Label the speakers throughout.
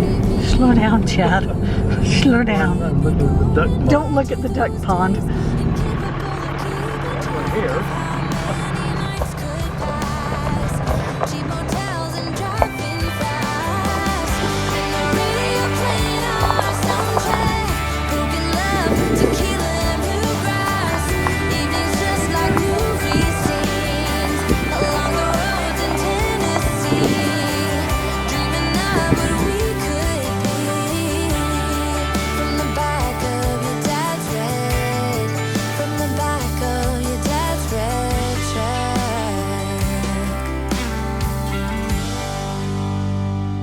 Speaker 1: Slow down, Chad. Slow down.
Speaker 2: Look at the duck pond.
Speaker 1: Don't look at the duck pond.
Speaker 2: Here.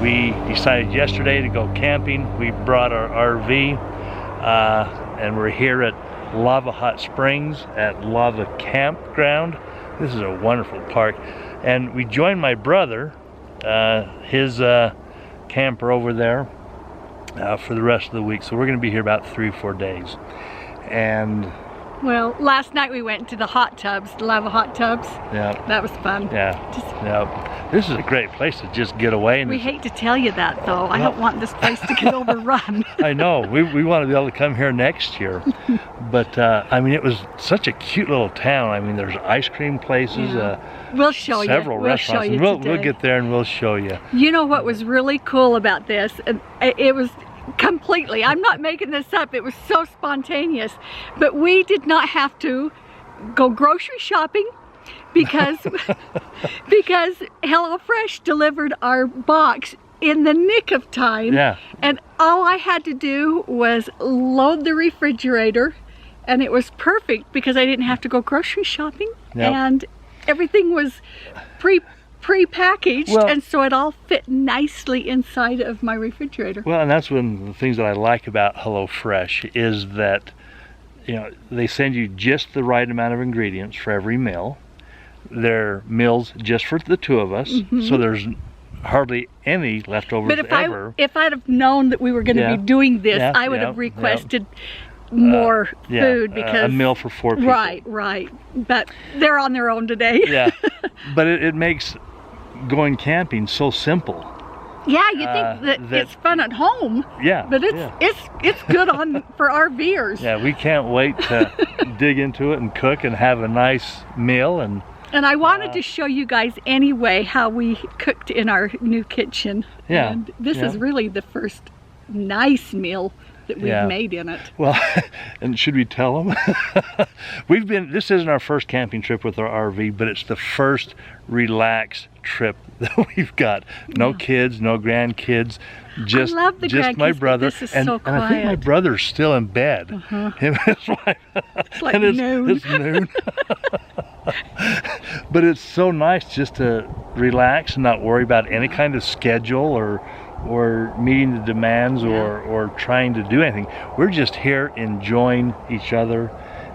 Speaker 2: We decided yesterday to go camping. We brought our RV and we're here at Lava Hot Springs at Lava Campground. This is a wonderful park. And we joined my brother, his camper over there for the rest of the week. So we're gonna be here about 3 or 4 days. And
Speaker 1: well, last night we went to the hot tubs, the lava hot tubs.
Speaker 2: yeah,
Speaker 1: That was fun.
Speaker 2: yeah. This is a great place to just get away. And
Speaker 1: We hate to tell you that though. I don't want this place to get overrun.
Speaker 2: I know. We want to be able to come here next year. But I mean, it was such a cute little town. I mean, there's ice cream places,
Speaker 1: We'll show you.
Speaker 2: several
Speaker 1: We'll show
Speaker 2: restaurants.
Speaker 1: you
Speaker 2: We'll
Speaker 1: today.
Speaker 2: get there and we'll show you.
Speaker 1: You know what was really cool about this? And it was completely, I'm not making this up, it was so spontaneous, but we did not have to go grocery shopping because because HelloFresh delivered our box in the nick of time.
Speaker 2: Yeah.
Speaker 1: And all I had to do was load the refrigerator and it was perfect because I didn't have to go grocery shopping.
Speaker 2: Yep.
Speaker 1: And everything was pre-packaged,
Speaker 2: Well,
Speaker 1: and so it all fit nicely inside of my refrigerator.
Speaker 2: Well, and that's one of the things that I like about HelloFresh is that, you know, they send you just the right amount of ingredients for every meal. They're meals just for the two of us, so there's hardly any leftovers
Speaker 1: But
Speaker 2: ever.
Speaker 1: if I'd have known that we were going to
Speaker 2: Yeah.
Speaker 1: be doing this,
Speaker 2: Yeah,
Speaker 1: I would
Speaker 2: yeah,
Speaker 1: have requested more food because
Speaker 2: a meal for 4 people.
Speaker 1: Right. But they're on their own today.
Speaker 2: Yeah, but it makes going camping so simple.
Speaker 1: Yeah, you think that it's fun at home.
Speaker 2: Yeah,
Speaker 1: But
Speaker 2: yeah.
Speaker 1: it's good on for RVers.
Speaker 2: Yeah, we can't wait to dig into it and cook and have a nice meal. And
Speaker 1: I wanted to show you guys anyway how we cooked in our new kitchen.
Speaker 2: Yeah,
Speaker 1: And this
Speaker 2: yeah.
Speaker 1: is really the first nice meal that we've
Speaker 2: Yeah.
Speaker 1: made in it.
Speaker 2: well, and should we tell them? This isn't our first camping trip with our RV, but it's the first relaxed trip that we've got. No kids, no grandkids, just
Speaker 1: love the
Speaker 2: just my
Speaker 1: grandkids, but
Speaker 2: brother.
Speaker 1: this is
Speaker 2: and,
Speaker 1: so
Speaker 2: and I think my
Speaker 1: quiet.
Speaker 2: brother's still in bed. Him and his wife.
Speaker 1: It's like
Speaker 2: And
Speaker 1: noon.
Speaker 2: It's noon. But it's so nice just to relax and not worry about any kind of schedule or meeting the demands or trying to do anything. We're just here enjoying each other,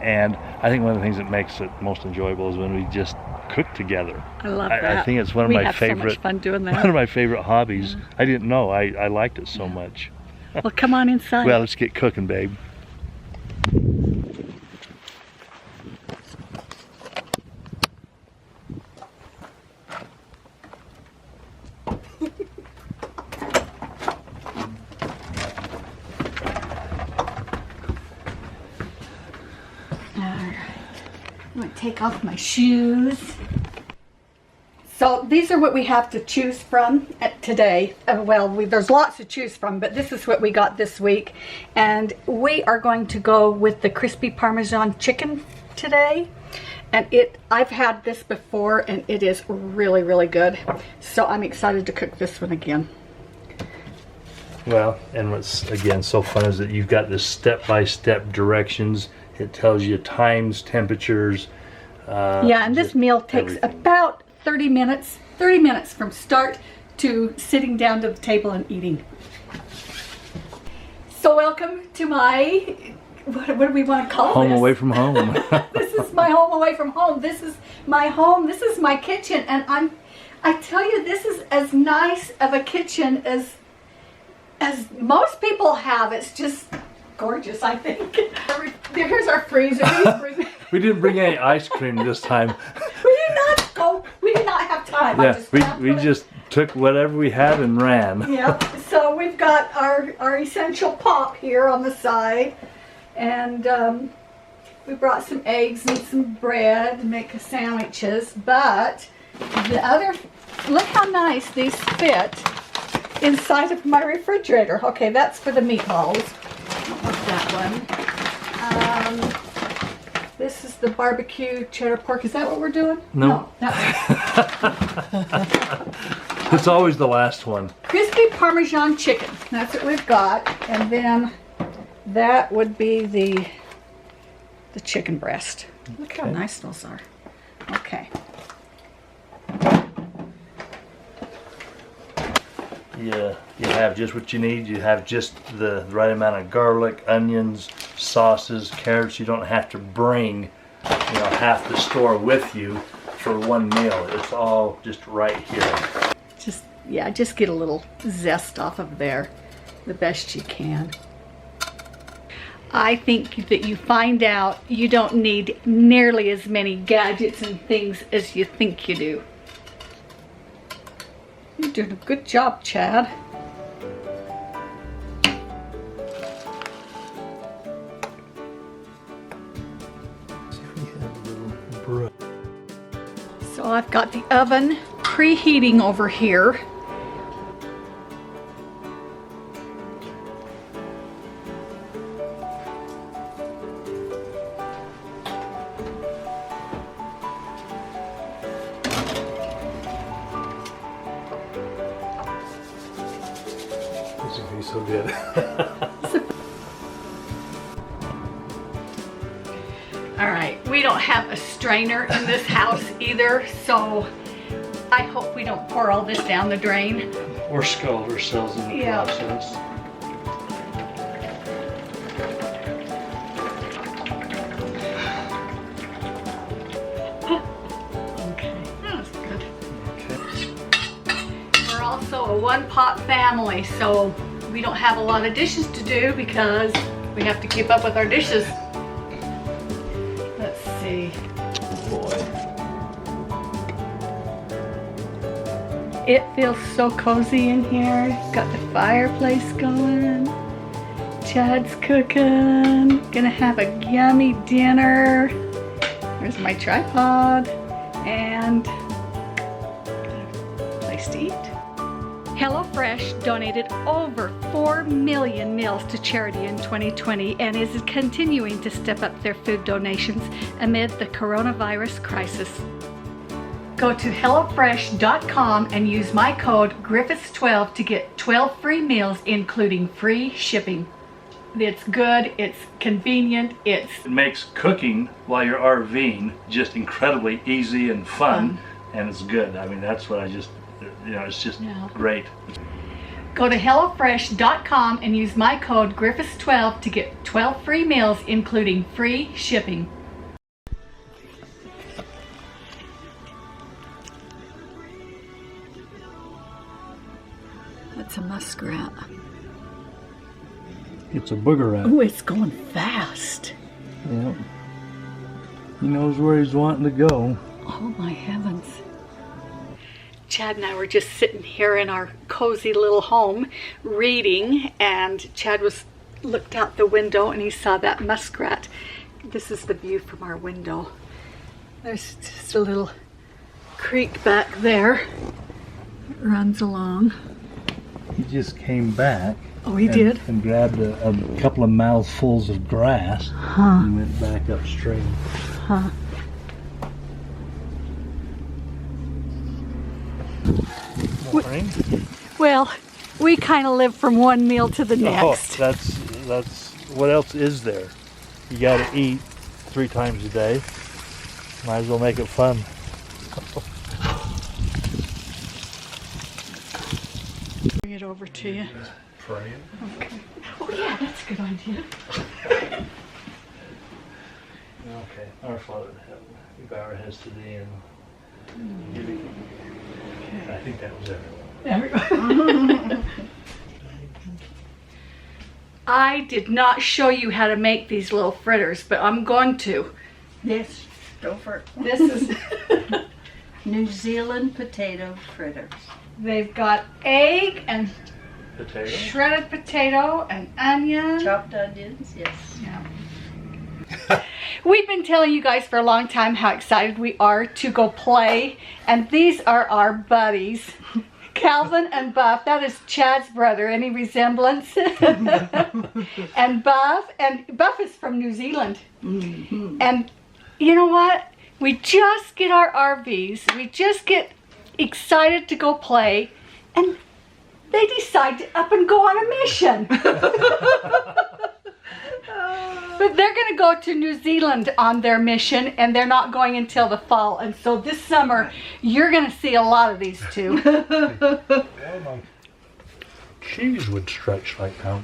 Speaker 2: and I think one of the things that makes it most enjoyable is when we just cook together.
Speaker 1: I love that.
Speaker 2: I think it's one of
Speaker 1: we
Speaker 2: my
Speaker 1: have
Speaker 2: favorite
Speaker 1: so much fun doing
Speaker 2: one of
Speaker 1: that.
Speaker 2: my favorite hobbies. I didn't know I liked it so much.
Speaker 1: Well, come on inside.
Speaker 2: Well, let's get cooking, babe.
Speaker 1: I'm going to take off my shoes. So these are what we have to choose from today. There's lots to choose from, but this is what we got this week. And we are going to go with the crispy Parmesan chicken today. And I've had this before and it is really, really good. So I'm excited to cook this one again.
Speaker 2: Well, and what's again so fun is that you've got this step-by-step directions. It tells you times, temperatures.
Speaker 1: Yeah, and this meal takes
Speaker 2: everything.
Speaker 1: about 30 minutes. 30 minutes from start to sitting down to the table and eating. So welcome to my, what do we want to call
Speaker 2: Home
Speaker 1: this?
Speaker 2: away from home.
Speaker 1: This is my home away from home. This is my home. This is my kitchen. And I tell you, this is as nice of a kitchen as most people have. It's just gorgeous, I think. Here's our freezer.
Speaker 2: We didn't bring any ice cream this time.
Speaker 1: We did not have time.
Speaker 2: Yeah, we just took whatever we had and ran.
Speaker 1: Yep. So we've got our essential pop here on the side, and we brought some eggs and some bread to make sandwiches. But the other, look how nice these fit inside of my refrigerator. Okay, that's for the meatballs. I don't want that one. This is the barbecue cheddar pork. Is that what we're doing?
Speaker 2: No. It's always the last one.
Speaker 1: Crispy Parmesan chicken. That's what we've got. And then that would be the chicken breast. Look how nice those are. Okay.
Speaker 2: Yeah, you have just what you need. You have just the right amount of garlic, onions, sauces, carrots. You don't have to bring, half the store with you for one meal. It's all just right here.
Speaker 1: Just get a little zest off of there the best you can. I think that you find out you don't need nearly as many gadgets and things as you think you do. You're doing a good job, Chad. So I've got the oven preheating over here.
Speaker 2: This is gonna be so good.
Speaker 1: All right, we don't have a strainer in this house either, so I hope we don't pour all this down the drain.
Speaker 2: Or scald ourselves in the process.
Speaker 1: Okay, that's good. We're also a one-pot family, so we don't have a lot of dishes to do because we have to keep up with our dishes. Let's see.
Speaker 2: Boy.
Speaker 1: It feels so cozy in here. Got the fireplace going. Chad's cooking. Gonna have a yummy dinner. There's my tripod and a place to eat. HelloFresh donated over 4 million meals to charity in 2020 and is continuing to step up their food donations amid the coronavirus crisis. Go to HelloFresh.com and use my code Griffiths12 to get 12 free meals, including free shipping. It's good, it's convenient,
Speaker 2: It makes cooking while you're RVing just incredibly easy and fun, and it's good. I mean, that's what it's just great.
Speaker 1: Go to HelloFresh.com and use my code Griffiths12 to get 12 free meals, including free shipping. That's a muskrat.
Speaker 2: It's a booger rat.
Speaker 1: Oh, it's going fast.
Speaker 2: Yeah. He knows where he's wanting to go.
Speaker 1: Oh my heavens. Chad and I were just sitting here in our cozy little home reading, and Chad looked out the window and he saw that muskrat. This is the view from our window. There's just a little creek back there. It runs along.
Speaker 2: He just came back.
Speaker 1: Oh, he did?
Speaker 2: And grabbed a couple of mouthfuls of grass and went back upstream.
Speaker 1: Huh.
Speaker 2: Morning.
Speaker 1: Well, we kind of live from one meal to the next.
Speaker 2: Oh, that's what else is there? You got to eat 3 times a day. Might as well make it fun.
Speaker 1: Bring it over to you.
Speaker 2: Praying.
Speaker 1: Okay. Oh yeah, that's a good idea.
Speaker 2: Okay. Our Father in heaven, we bow our heads to thee and give you. I think that was everyone.
Speaker 1: There we go. I did not show you how to make these little fritters, but I'm going to.
Speaker 3: Yes, go for it.
Speaker 1: This is
Speaker 3: New Zealand potato fritters.
Speaker 1: they've got egg and
Speaker 2: potato.
Speaker 1: shredded potato, and onion.
Speaker 3: Chopped onions, yes.
Speaker 1: Yeah. We've been telling you guys for a long time how excited we are to go play, and these are our buddies, Calvin and Buff. That is Chad's brother. Any resemblance? And Buff is from New Zealand.
Speaker 3: Mm-hmm.
Speaker 1: And you know what? We just get our RVs. We just get excited to go play, and they decide to up and go on a mission. But they're going to go to New Zealand on their mission, and they're not going until the fall. And so this summer, you're going to see a lot of these two.
Speaker 2: My cheese would stretch like that.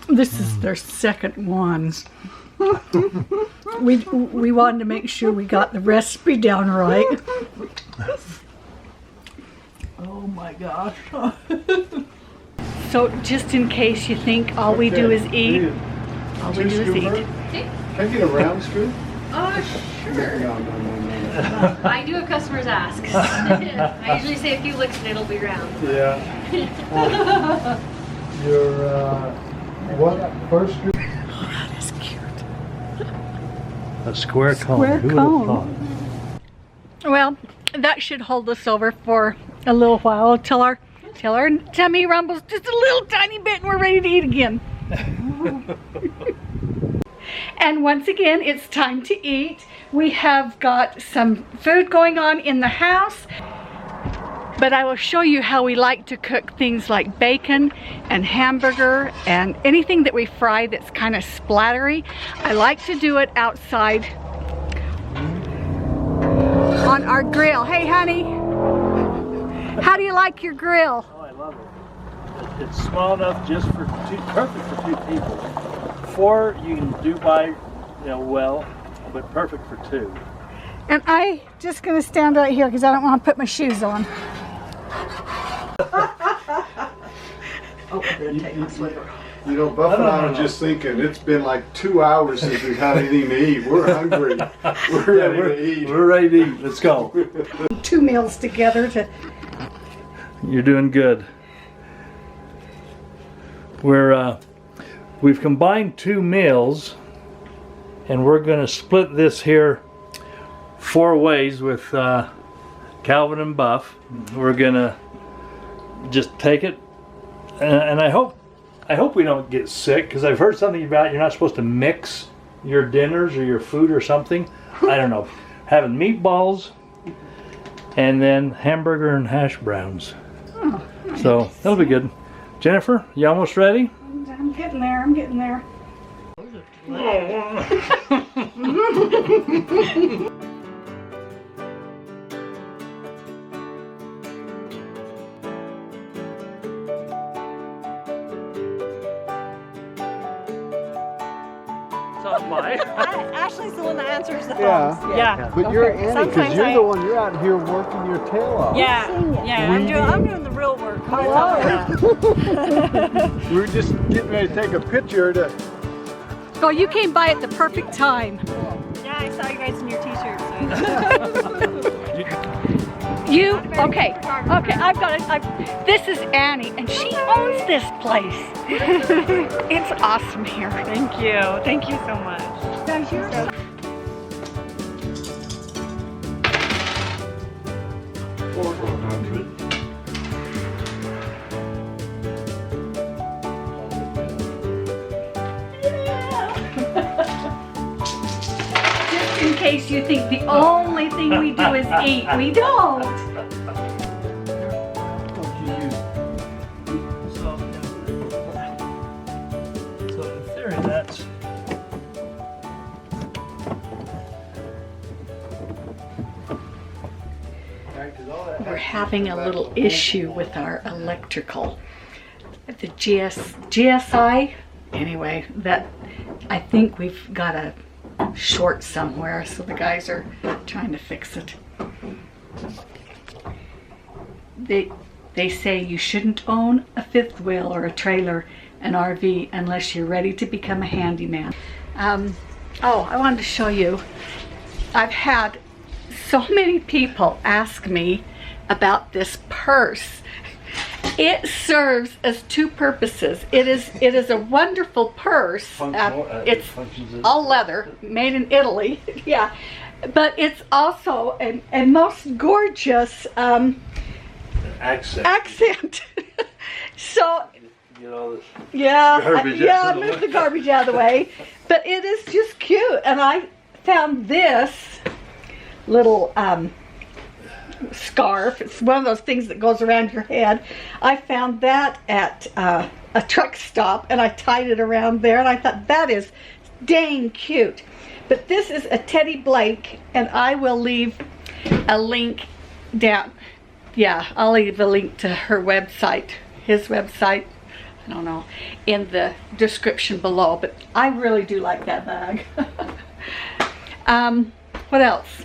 Speaker 1: This is their second one. We wanted to make sure we got the recipe down right.
Speaker 3: Oh my gosh.
Speaker 1: So just in case you think all we do is eat, all we do is eat.
Speaker 4: Can I get a round scoop?
Speaker 5: Oh, sure.
Speaker 4: No.
Speaker 5: I do have customers ask. I usually say a few licks and it'll be round.
Speaker 4: Yeah. Your what first scoop?
Speaker 1: That is cute.
Speaker 2: A square cone.
Speaker 1: Square
Speaker 2: Who would have
Speaker 1: cone. Well, that should hold us over for a little while till our tummy rumbles just a little tiny bit and we're ready to eat again. And once again, it's time to eat. We have got some food going on in the house, but I will show you how we like to cook things like bacon and hamburger and anything that we fry that's kind of splattery. I like to do it outside on our grill. Hey honey, how do you like your grill?
Speaker 2: Oh, I love it. It's small enough just for perfect for 2 people. 4 you can do by, well, but perfect for 2.
Speaker 1: And I just gonna stand right here because I don't want to put my shoes on.
Speaker 3: Oh, I'm gonna take my slipper off.
Speaker 4: You know, Buff and I were just thinking, it's been like 2 hours since we've had anything to eat. We're hungry. We're ready to eat.
Speaker 2: We're ready to eat. Let's go.
Speaker 1: 2 meals together to.
Speaker 2: You're doing good. We've combined 2 meals, and we're going to split this here 4 ways with Calvin and Buff. We're going to just take it, and I hope we don't get sick, because I've heard something about you're not supposed to mix your dinners or your food or something. I don't know. Having meatballs and then hamburger and hash browns.
Speaker 1: Oh, nice.
Speaker 2: So that'll be good. Jennifer, you almost ready?
Speaker 1: I'm getting there. I'm getting there.
Speaker 6: Ashley's the one that answers the phones.
Speaker 4: Yeah.
Speaker 6: Yeah.
Speaker 4: But you're Annie, because
Speaker 6: Sometimes
Speaker 4: you're
Speaker 6: I-
Speaker 4: the one, you're out here working your tail off.
Speaker 6: Yeah. I'm doing the real work.
Speaker 4: We were just getting ready to take a picture to...
Speaker 1: Oh, you came by at the perfect time.
Speaker 6: Yeah, I saw you guys in your t-shirts.
Speaker 1: Okay, I've got it. This is Annie, and she owns this place. It's awesome here.
Speaker 6: Thank you so much.
Speaker 1: Guys, you're so
Speaker 2: 400.
Speaker 1: just in case you think the only thing we do is eat. We don't.
Speaker 2: So in theory, that's
Speaker 1: We're having a little issue with our electrical. The GSI, anyway, that I think we've got a short somewhere, so the guys are trying to fix it. They say you shouldn't own a fifth wheel or a trailer, an RV, unless you're ready to become a handyman. Oh, I wanted to show you. I've had so many people ask me about this purse. It serves as two purposes. It is a wonderful purse. It's all leather, made in Italy. Yeah, but it's also a most gorgeous accent. So
Speaker 2: You know, this
Speaker 1: yeah,
Speaker 2: garbage
Speaker 1: yeah,
Speaker 2: out of the
Speaker 1: move
Speaker 2: way.
Speaker 1: the garbage out of the way. But it is just cute, and I found this little scarf. It's one of those things that goes around your head. I found that at a truck stop, and I tied it around there, and I thought that is dang cute. But this is a Teddy Blake, and I will leave a link down. Yeah, I'll leave a link to her website, his website, I don't know, in the description below. But I really do like that bag. What else?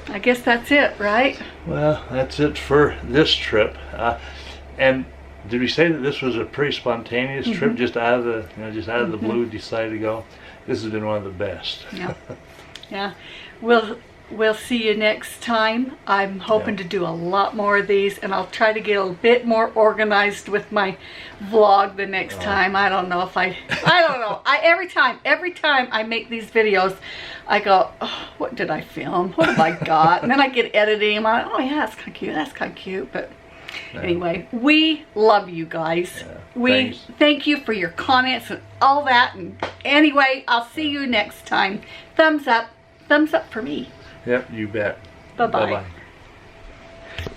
Speaker 1: I guess that's it, right?
Speaker 2: Well, that's it for this trip. And did we say that this was a pretty spontaneous trip, just out of the, just out of the blue, decided to go? This has been one of the best.
Speaker 1: Yeah. Yeah. We'll see you next time. I'm hoping to do a lot more of these, and I'll try to get a bit more organized with my vlog the next time. I don't know if I don't know. Every time I make these videos, I go, oh, what did I film? What have I got? And then I get editing them. Oh yeah, that's kind of cute. That's kind of cute. But anyway, we love you guys. We thank you for your comments and all that. And anyway, I'll see you next time. Thumbs up for me.
Speaker 2: Yep, you bet.
Speaker 1: Bye-bye.
Speaker 2: Bye-bye.